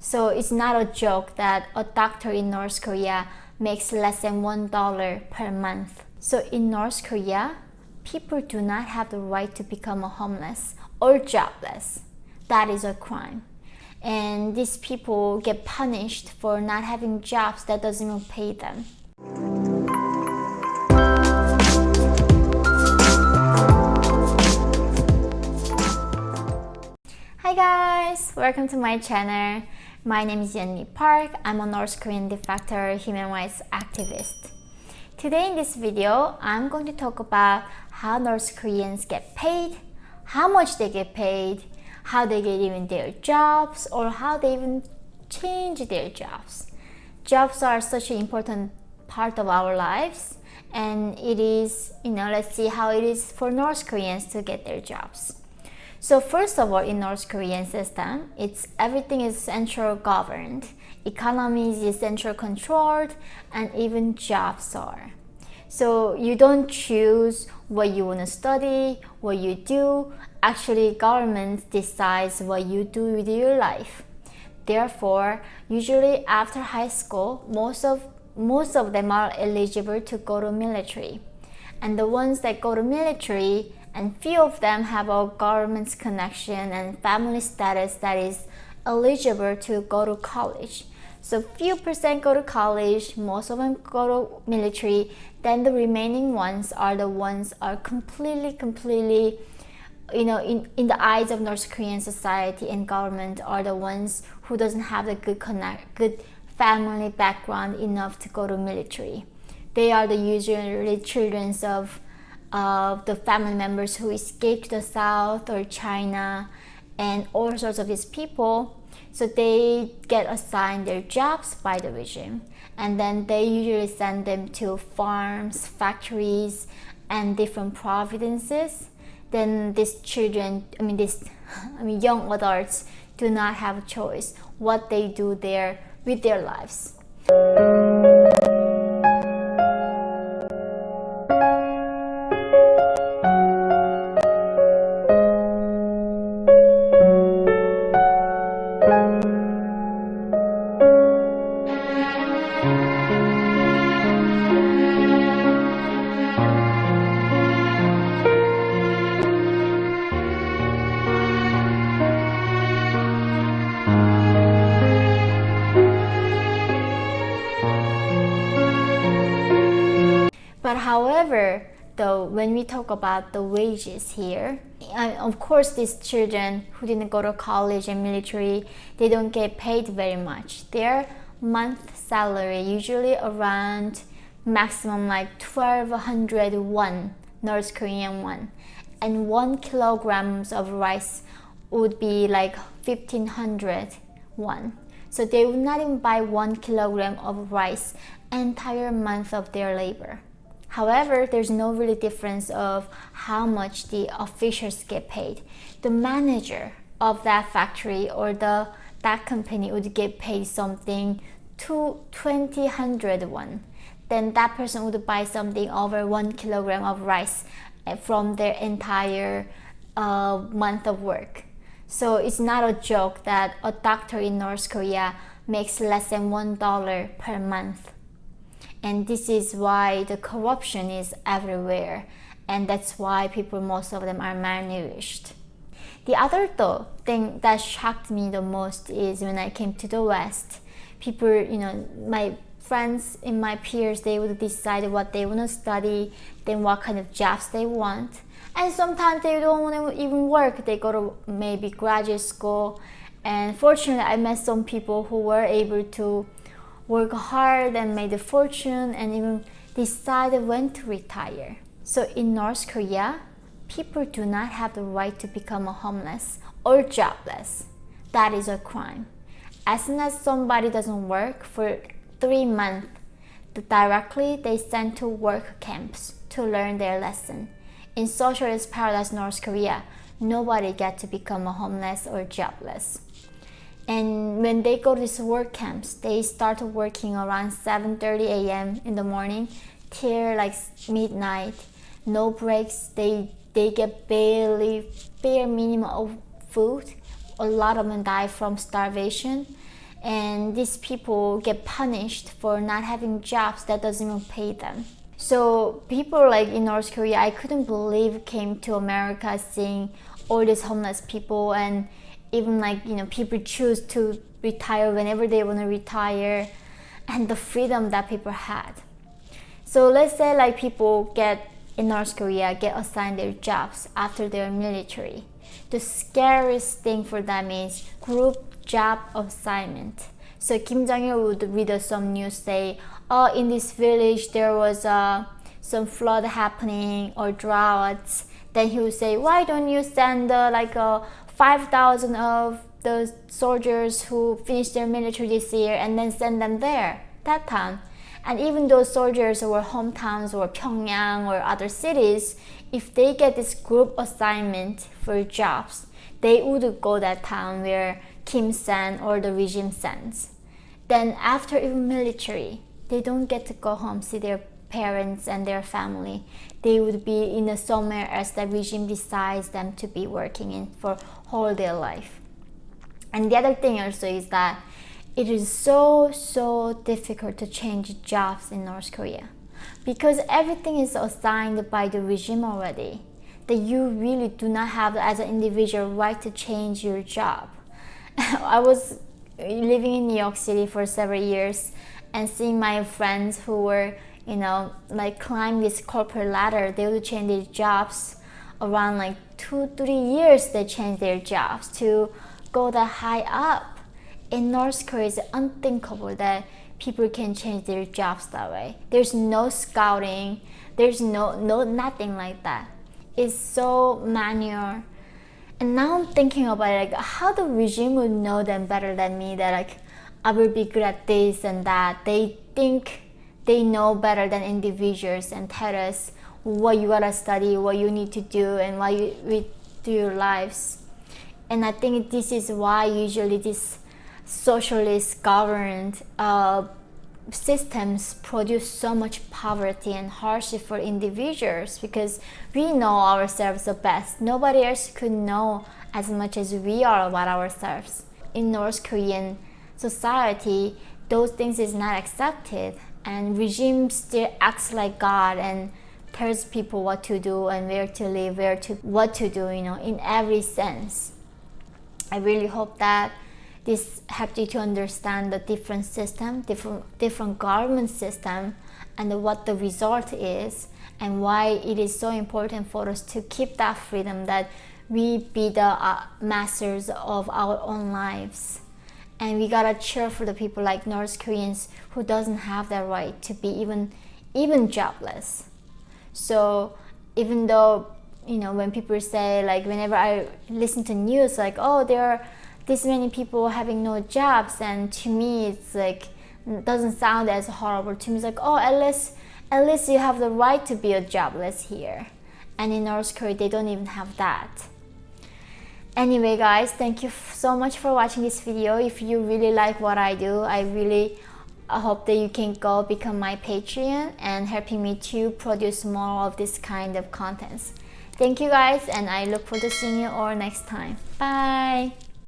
So it's not a joke that a doctor in North Korea makes less than $1 per month. So in North Korea, people do not have the right to become a homeless or jobless. That is a crime. And these people get punished for not having jobs that doesn't even pay them. Hi guys! Welcome to my channel. My name is Yeonmi Park. I'm a North Korean de facto human rights activist. Today in this video, I'm going to talk about how North Koreans get paid, how much they get paid, how they get even their jobs, or how they even change their jobs. Jobs are such an important part of our lives, and it is, let's see how it is for North Koreans to get their jobs. So first of all, in North Korean system, everything is central governed, economy is central controlled, and even jobs are. So you don't choose what you want to study, what you do. Actually, government decides what you do with your life. Therefore, usually after high school, most of them are eligible to go to military. And the ones that go to military, and few of them have a government's connection and family status that is eligible to go to college. So few percent go to college, most of them go to military, then the remaining ones are the ones are completely, in the eyes of North Korean society and government are the ones who doesn't have the good family background enough to go to military. They are the usually children of the family members who escaped to the South or China and all sorts of these people. So they get assigned their jobs by the regime, and then they usually send them to farms, factories, and different provinces. Then these children, young adults do not have a choice what they do there with their lives. But however, though, when we talk about the wages here, of course these children who didn't go to college and military, they don't get paid very much. Their month salary usually around maximum like 1,200 won, North Korean won, and 1 kilograms of rice would be like 1,500 won. So they would not even buy 1 kilogram of rice entire month of their labor. However, there's no really difference of how much the officials get paid. The manager of that factory or that company would get paid something to 2,000 won. Then that person would buy something over 1 kilogram of rice from their entire month of work. So it's not a joke that a doctor in North Korea makes less than $1 per month. And this is why the corruption is everywhere, and that's why most of them are malnourished. The other thing that shocked me the most is when I came to the West, people, my friends and my peers, they would decide what they want to study, then what kind of jobs they want. And sometimes they don't want to even work. They go to maybe graduate school. And fortunately, I met some people who were able to work hard and made a fortune and even decided when to retire. So in North Korea, people do not have the right to become a homeless or jobless. That is a crime. As soon as somebody doesn't work for 3 months, directly they send to work camps to learn their lesson. In socialist paradise North Korea, nobody gets to become a homeless or jobless. And when they go to these work camps, they start working around 7:30 a.m. in the morning till like midnight. No breaks. They get bare minimum of food. A lot of them die from starvation. and these people get punished for not having jobs that doesn't even pay them. So people like in North Korea, I couldn't believe came to America seeing all these homeless people, and even like, you know, people choose to retire whenever they want to retire, and the freedom that people had. So let's say like people get in North Korea get assigned their jobs after their military. The scariest thing for them is group job assignment. So Kim Jong-il would read some news say, oh, in this village there was some flood happening or droughts. Then he would say, why don't you send 5,000 of the soldiers who finished their military this year and then send them there, that town. And even those soldiers were hometowns or Pyongyang or other cities, if they get this group assignment for jobs, they would go that town where Kim sent or the regime sends. Then after even military, they don't get to go home, see their parents and their family. They would be in somewhere else that regime decides them to be working in for whole their life. And the other thing also is that it is so difficult to change jobs in North Korea because everything is assigned by the regime already, that you really do not have as an individual right to change your job. I was living in New York City for several years and seeing my friends who were, you know, like climb this corporate ladder. They would change their jobs around like 2-3 years. They change their jobs to go that high up. In North Korea, it's unthinkable that people can change their jobs that way. There's no scouting. There's no nothing like that. It's so manual. And now I'm thinking about it, like how the regime would know them better than me, that like I will be good at this and that. They think they know better than individuals and tell us what you gotta study, what you need to do, and what you do your lives. And I think this is why usually this socialist governed systems produce so much poverty and hardship for individuals, because we know ourselves the best. Nobody else could know as much as we are about ourselves. In North Korean society, those things is not accepted, and regime still acts like God and tells people what to do and where to live, what to do, you know, in every sense. I really hope that this helped you to understand the different system, different government system, and what the result is, and why it is so important for us to keep that freedom, that we be the masters of our own lives. And we gotta cheer for the people like North Koreans who doesn't have that right to be even jobless. So even though, you know, when people say, like whenever I listen to news, like, oh, there are this many people having no jobs, and to me it's like, it doesn't sound as horrible. To me it's like, oh, at least you have the right to be a jobless here. And in North Korea they don't even have that. Anyway guys, thank you so much for watching this video. If you really like what I do, I really hope that you can go become my Patreon and helping me to produce more of this kind of contents. Thank you guys, and I look forward to seeing you all next time. Bye!